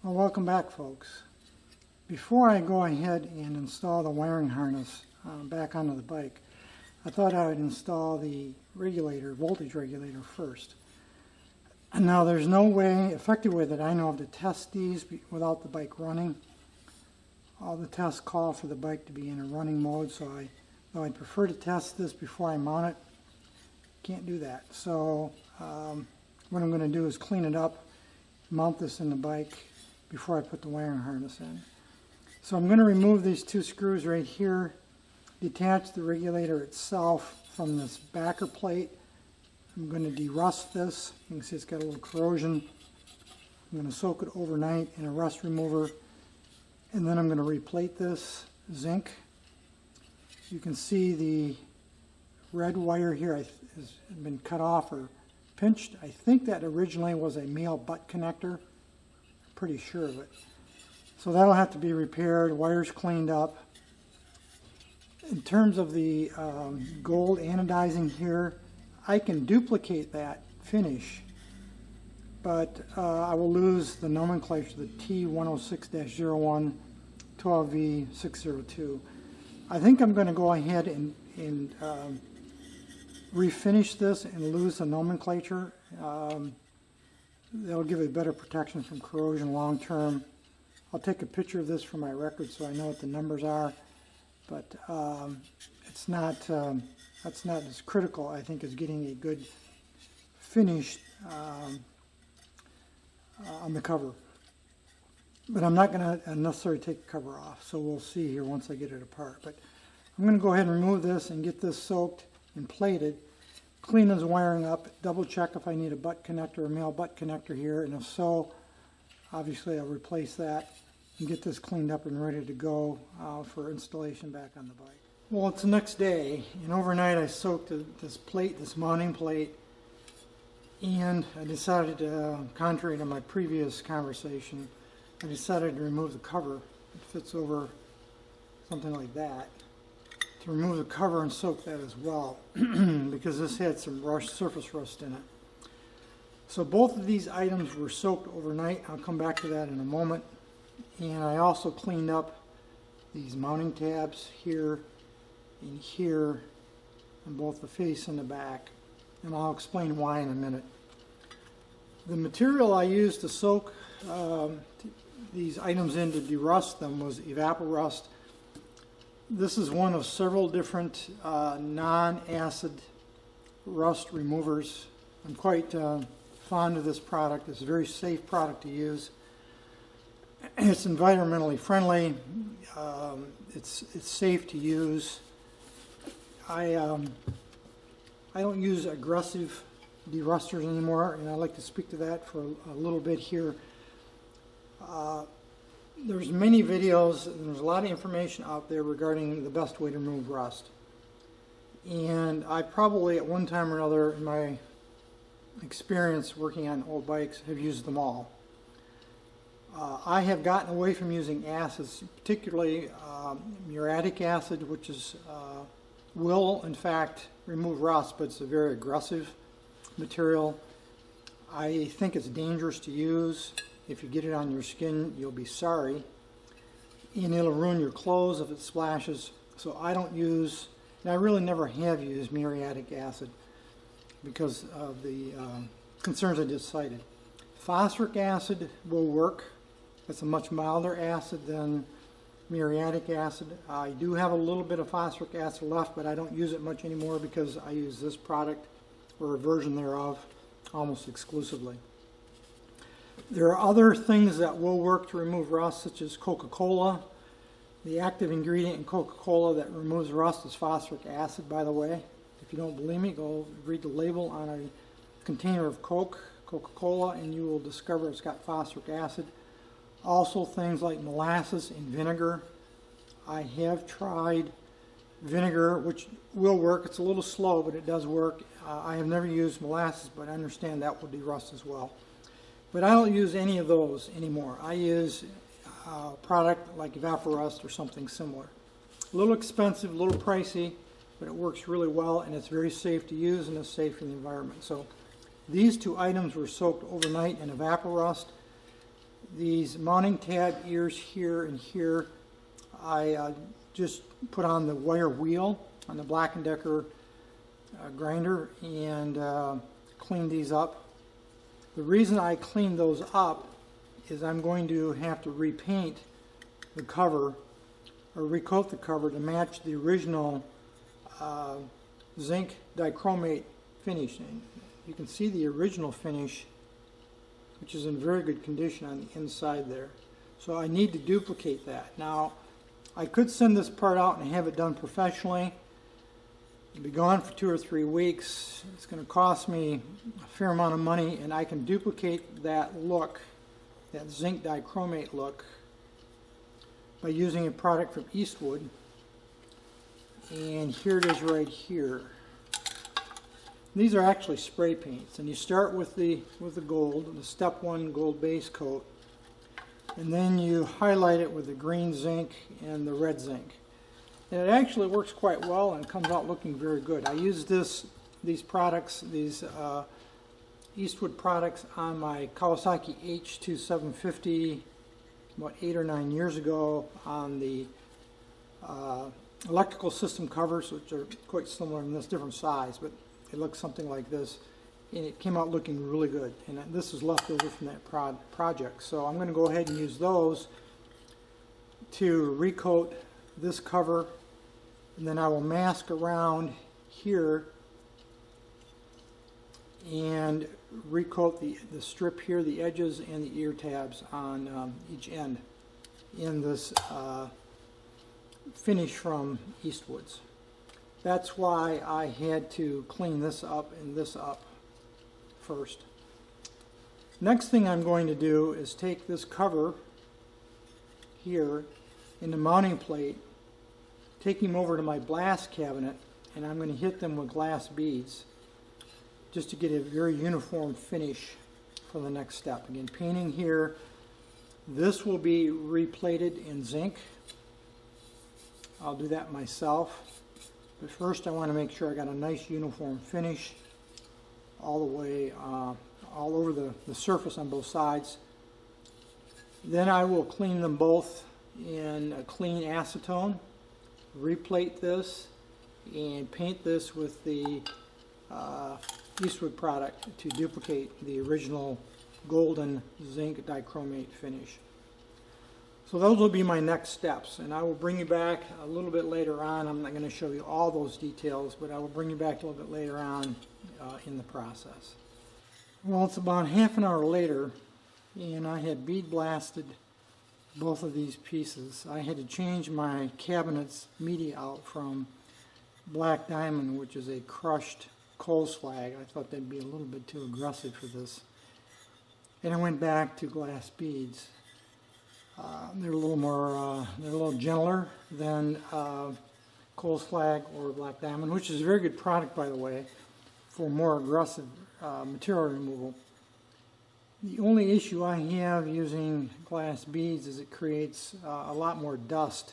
Well, welcome back, folks. Before I go ahead and install the wiring harness back onto the bike, I thought I would install the regulator, voltage regulator first. And now there's no way, effective way that I know of to test these without the bike running. All the tests call for the bike to be in a running mode, so though I'd prefer to test this before I mount it, can't do that. So what I'm going to do is clean it up, mount this in the bike before I put the wiring harness in. So I'm going to remove these two screws right here, detach the regulator itself from this backer plate. I'm going to derust this. You can see it's got a little corrosion. I'm going to soak it overnight in a rust remover, and then I'm going to replate this zinc. You can see the red wire here has been cut off or pinched. I think that originally was a male butt connector. Pretty sure of it. So that'll have to be repaired, wires cleaned up. In terms of the gold anodizing here, I can duplicate that finish, but I will lose the nomenclature, the T106-01 12V602. I think I'm going to go ahead and refinish this and lose the nomenclature. That'll give it better protection from corrosion long term. I'll take a picture of this for my record so I know what the numbers are, but it's not that's not as critical, I think, as getting a good finish on the cover. But I'm not going to necessarily take the cover off, so we'll see here once I get it apart. But I'm going to go ahead and remove this and get this soaked and plated. Clean this wiring up, double check if I need a butt connector, a male butt connector here, and if so, obviously I'll replace that and get this cleaned up and ready to go for installation back on the bike. Well, it's the next day, and overnight I soaked this plate, this mounting plate, and I decided to, contrary to my previous conversation, I decided to remove the cover. It fits over something like that. To remove the cover and soak that as well, because this had some surface rust in it. So both of these items were soaked overnight. I'll come back to that in a moment. And I also cleaned up these mounting tabs here and here on both the face and the back, and I'll explain why in a minute. The material I used to soak these items in to derust them was Evapo Rust. This is one of several different non-acid rust removers. I'm quite fond of this product. It's a very safe product to use. It's environmentally friendly. It's safe to use. I don't use aggressive derusters anymore, and I'd like to speak to that for a little bit here. There's many videos and there's a lot of information out there regarding the best way to remove rust. And I probably at one time or another in my experience working on old bikes have used them all. I have gotten away from using acids, particularly muriatic acid, which will in fact remove rust, but it's a very aggressive material. I think it's dangerous to use. If you get it on your skin, you'll be sorry, and it'll ruin your clothes if it splashes. So I don't use, and I really never have used muriatic acid because of the concerns I just cited. Phosphoric acid will work. It's a much milder acid than muriatic acid. I do have a little bit of phosphoric acid left, but I don't use it much anymore because I use this product or a version thereof almost exclusively. There are other things that will work to remove rust, such as Coca-Cola. The active ingredient in Coca-Cola that removes rust is phosphoric acid, by the way. If you don't believe me, go read the label on a container of Coca-Cola, and you will discover it's got phosphoric acid. Also things like molasses and vinegar. I have tried vinegar, which will work. It's a little slow, but it does work. I have never used molasses, but I understand that will derust as well. But I don't use any of those anymore. I use a product like Evapo Rust or something similar. A little expensive, a little pricey, but it works really well, and it's very safe to use, and it's safe for the environment. So these two items were soaked overnight in Evapo Rust. These mounting tab ears here and here, I just put on the wire wheel on the Black & Decker grinder and cleaned these up. The reason I cleaned those up is I'm going to have to repaint the cover or recoat the cover to match the original zinc dichromate finish. And you can see the original finish, which is in very good condition on the inside there. So I need to duplicate that. Now, I could send this part out and have it done professionally. It'll be gone for 2 or 3 weeks. It's going to cost me a fair amount of money, and I can duplicate that look, that zinc dichromate look, by using a product from Eastwood. And here it is right here. These are actually spray paints, and you start with the gold, the step 1 gold base coat, and then you highlight it with the green zinc and the red zinc. And it actually works quite well and comes out looking very good. I used these products, these Eastwood products, on my Kawasaki H2750 about 8 or 9 years ago on the electrical system covers, which are quite similar in this different size, but it looks something like this, and it came out looking really good. And this is left over from that project, so I'm going to go ahead and use those to recoat this cover, and then I will mask around here and recoat the strip here, the edges and the ear tabs on each end in this finish from Eastwood's. That's why I had to clean this up and this up first. Next thing I'm going to do is take this cover here in the mounting plate, take them over to my blast cabinet, and I'm going to hit them with glass beads just to get a very uniform finish for the next step. Again, painting here. This will be replated in zinc. I'll do that myself. But first I want to make sure I got a nice uniform finish all the way, all over the surface on both sides. Then I will clean them both in a clean acetone, replate this, and paint this with the Eastwood product to duplicate the original golden zinc dichromate finish. So those will be my next steps, and I will bring you back a little bit later on. I'm not going to show you all those details, but I will bring you back a little bit later on in the process. Well, it's about half an hour later, and I had bead blasted both of these pieces. I had to change my cabinet's media out from black diamond, which is a crushed coal slag. I thought that'd be a little bit too aggressive for this, and I went back to glass beads. They're a little more, they're a little gentler than coal slag or black diamond, which is a very good product, by the way, for more aggressive material removal. The only issue I have using glass beads is it creates a lot more dust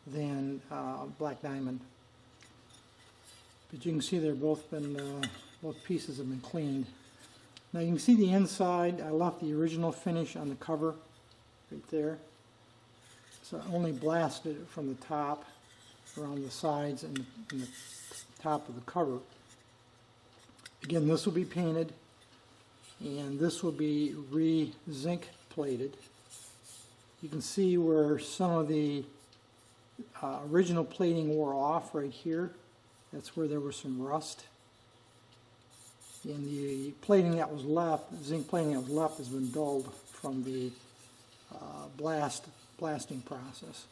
than black diamond. But you can see they're both pieces have been cleaned. Now you can see the inside. I left the original finish on the cover right there. So I only blasted it from the top, around the sides and the top of the cover. Again, this will be painted, and this will be re-zinc plated. You can see where some of the original plating wore off right here. That's where there was some rust. And the plating that was left, the zinc plating that was left, has been dulled from the blasting process.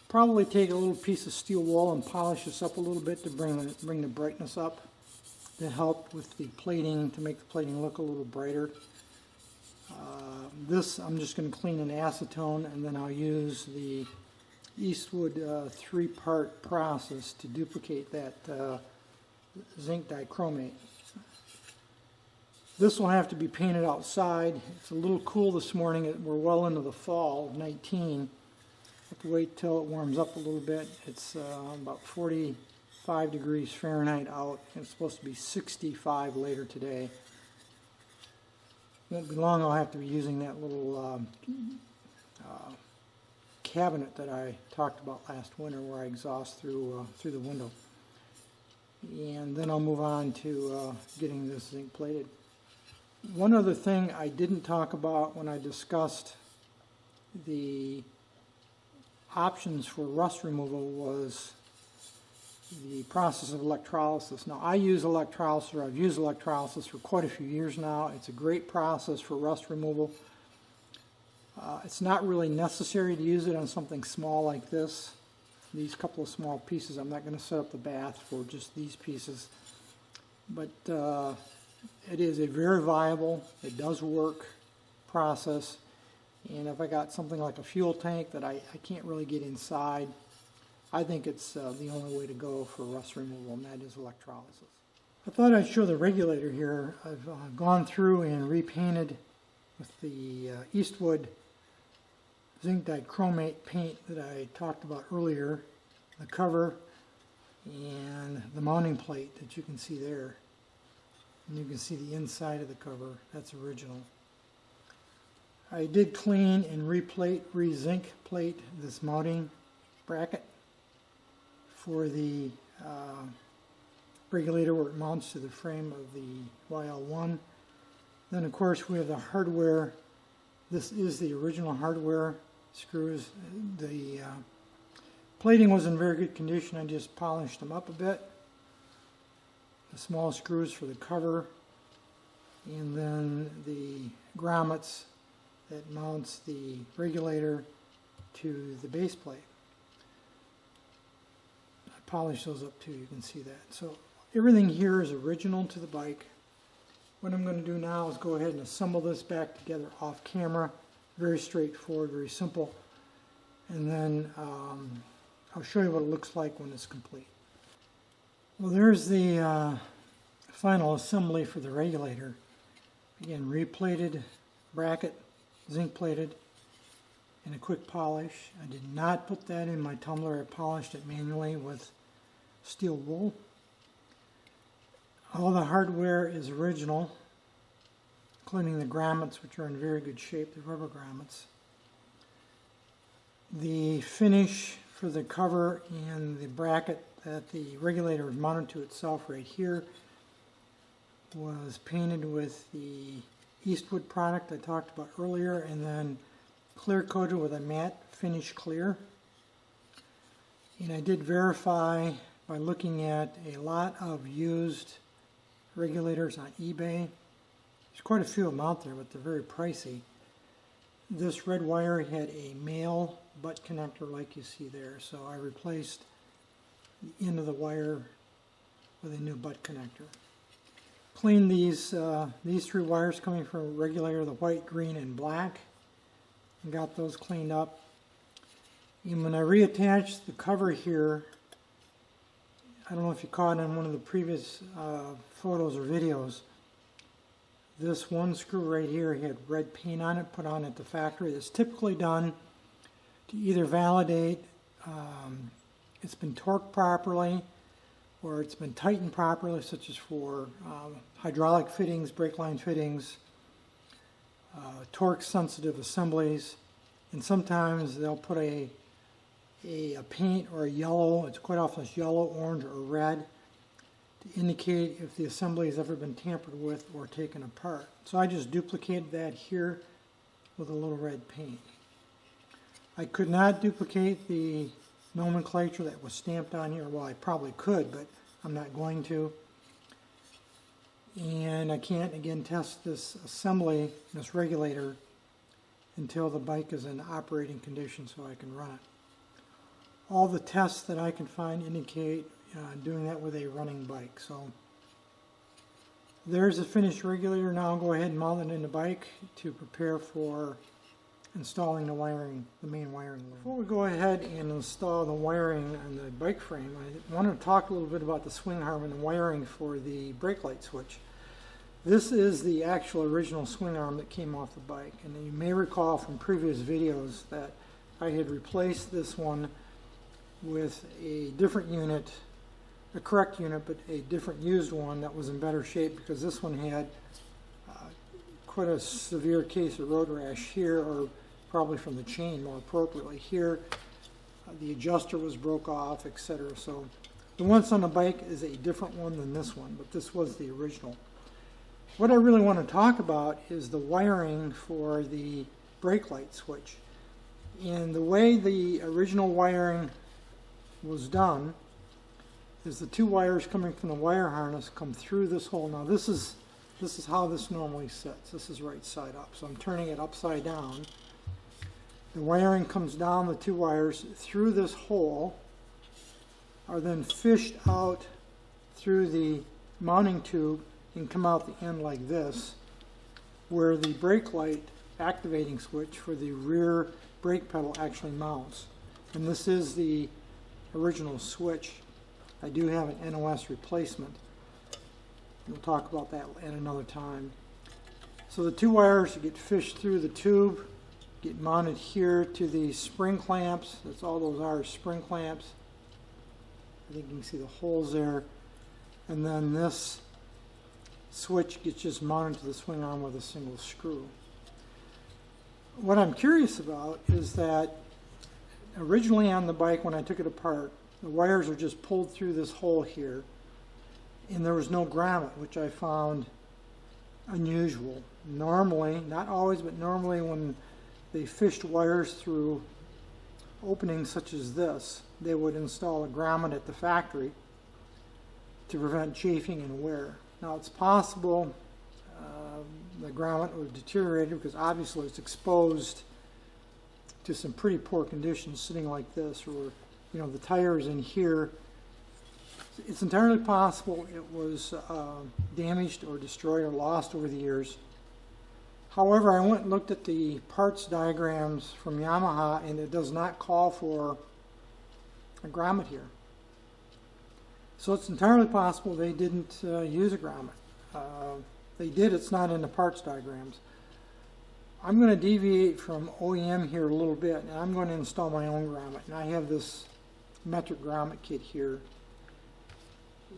Probably take a little piece of steel wool and polish this up a little bit to bring the brightness up, to help with the plating, to make the plating look a little brighter. This I'm just going to clean in acetone, and then I'll use the Eastwood 3-part process to duplicate that zinc dichromate. This will have to be painted outside. It's a little cool this morning. We're well into the fall of 19. Have to wait till it warms up a little bit. It's about 45 degrees Fahrenheit out, and it's supposed to be 65 later today. Won't be long I'll have to be using that little cabinet that I talked about last winter where I exhaust through the window. And then I'll move on to getting this zinc plated. One other thing I didn't talk about when I discussed the options for rust removal was the process of electrolysis. Now, I use electrolysis, or I've used electrolysis for quite a few years now. It's a great process for rust removal. It's not really necessary to use it on something small like this. These couple of small pieces, I'm not going to set up the bath for just these pieces. But it is a very viable, it does work process. And if I got something like a fuel tank that I can't really get inside, I think it's the only way to go for rust removal, and that is electrolysis. I thought I'd show the regulator here. I've gone through and repainted with the Eastwood zinc dichromate paint that I talked about earlier, the cover and the mounting plate that you can see there. And you can see the inside of the cover, that's original. I did clean and re-zinc plate this mounting bracket for the regulator where it mounts to the frame of the YL1. Then of course we have the hardware. This is the original hardware screws. The plating was in very good condition. I just polished them up a bit. The small screws for the cover, and then the grommets that mounts the regulator to the base plate. I polished those up too, you can see that. So everything here is original to the bike. What I'm going to do now is go ahead and assemble this back together off camera. Very straightforward, very simple. And then I'll show you what it looks like when it's complete. Well, there's the final assembly for the regulator. Again, replated bracket, zinc plated, and a quick polish. I did not put that in my tumbler. I polished it manually with steel wool. All the hardware is original, including the grommets, which are in very good shape, the rubber grommets. The finish for the cover and the bracket that the regulator is mounted to itself right here was painted with the Eastwood product I talked about earlier, and then clear coated with a matte finish clear. And I did verify by looking at a lot of used regulators on eBay. There's quite a few of them out there, but they're very pricey. This red wire had a male butt connector like you see there, so I replaced the end of the wire with a new butt connector. Cleaned these three wires coming from a regulator, the white, green, and black, and got those cleaned up. And when I reattached the cover here, I don't know if you caught in one of the previous photos or videos, this one screw right here had red paint on it, put on at the factory. It's typically done to either validate it's been torqued properly or it's been tightened properly, such as for hydraulic fittings, brake line fittings, torque sensitive assemblies, and sometimes they'll put a paint or a yellow, it's quite often it's yellow, orange, or red, to indicate if the assembly has ever been tampered with or taken apart. So I just duplicated that here with a little red paint. I could not duplicate the nomenclature that was stamped on here. Well, I probably could, but I'm not going to. And I can't, again, test this assembly, this regulator, until the bike is in operating condition so I can run it. All the tests that I can find indicate doing that with a running bike. So there's a finished regulator. Now I'll go ahead and mount it in the bike to prepare for installing the wiring, the main wiring. Before we go ahead and install the wiring on the bike frame, I want to talk a little bit about the swing arm and the wiring for the brake light switch. This is the actual original swing arm that came off the bike, and you may recall from previous videos that I had replaced this one with a different unit, a correct unit, but a different used one that was in better shape, because this one had quite a severe case of road rash here, or probably from the chain more appropriately. Here, the adjuster was broke off, etc. So the one that's on the bike is a different one than this one, but this was the original. What I really want to talk about is the wiring for the brake light switch. And the way the original wiring was done is the two wires coming from the wire harness come through this hole. Now this is how this normally sits. This is right side up. So I'm turning it upside down. The wiring comes down the two wires through this hole, are then fished out through the mounting tube and come out the end like this, where the brake light activating switch for the rear brake pedal actually mounts. And this is the original switch. I do have an NOS replacement. We'll talk about that at another time. So the two wires get fished through the tube, get mounted here to the spring clamps. That's all those are, spring clamps. I think you can see the holes there. And then this switch gets just mounted to the swing arm with a single screw. What I'm curious about is that originally on the bike, when I took it apart, the wires are just pulled through this hole here, and there was no grommet, which I found unusual. Normally, not always, but normally when they fished wires through openings such as this, they would install a grommet at the factory to prevent chafing and wear. Now it's possible the grommet would deteriorate because obviously it's exposed to some pretty poor conditions sitting like this, or the tires in here. It's entirely possible it was damaged or destroyed or lost over the years. However, I went and looked at the parts diagrams from Yamaha, and it does not call for a grommet here. So it's entirely possible they didn't use a grommet. They did, it's not in the parts diagrams. I'm going to deviate from OEM here a little bit, and I'm going to install my own grommet. And I have this metric grommet kit here.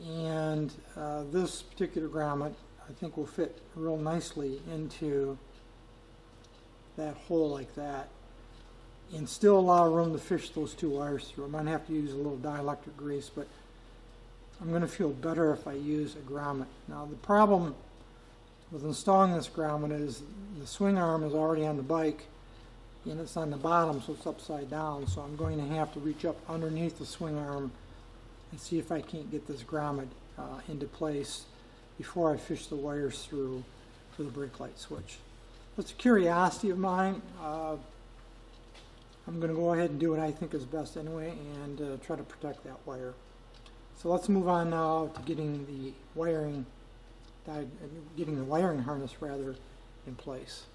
And this particular grommet, I think, will fit real nicely into that hole like that, and still allow room to fish those two wires through. I might have to use a little dielectric grease, but I'm going to feel better if I use a grommet. Now the problem with installing this grommet is the swing arm is already on the bike, and it's on the bottom, so it's upside down. So I'm going to have to reach up underneath the swing arm and see if I can't get this grommet into place before I fish the wires through for the brake light switch. That's a curiosity of mine. I'm going to go ahead and do what I think is best anyway, and try to protect that wire. So let's move on now to getting the wiring harness rather in place.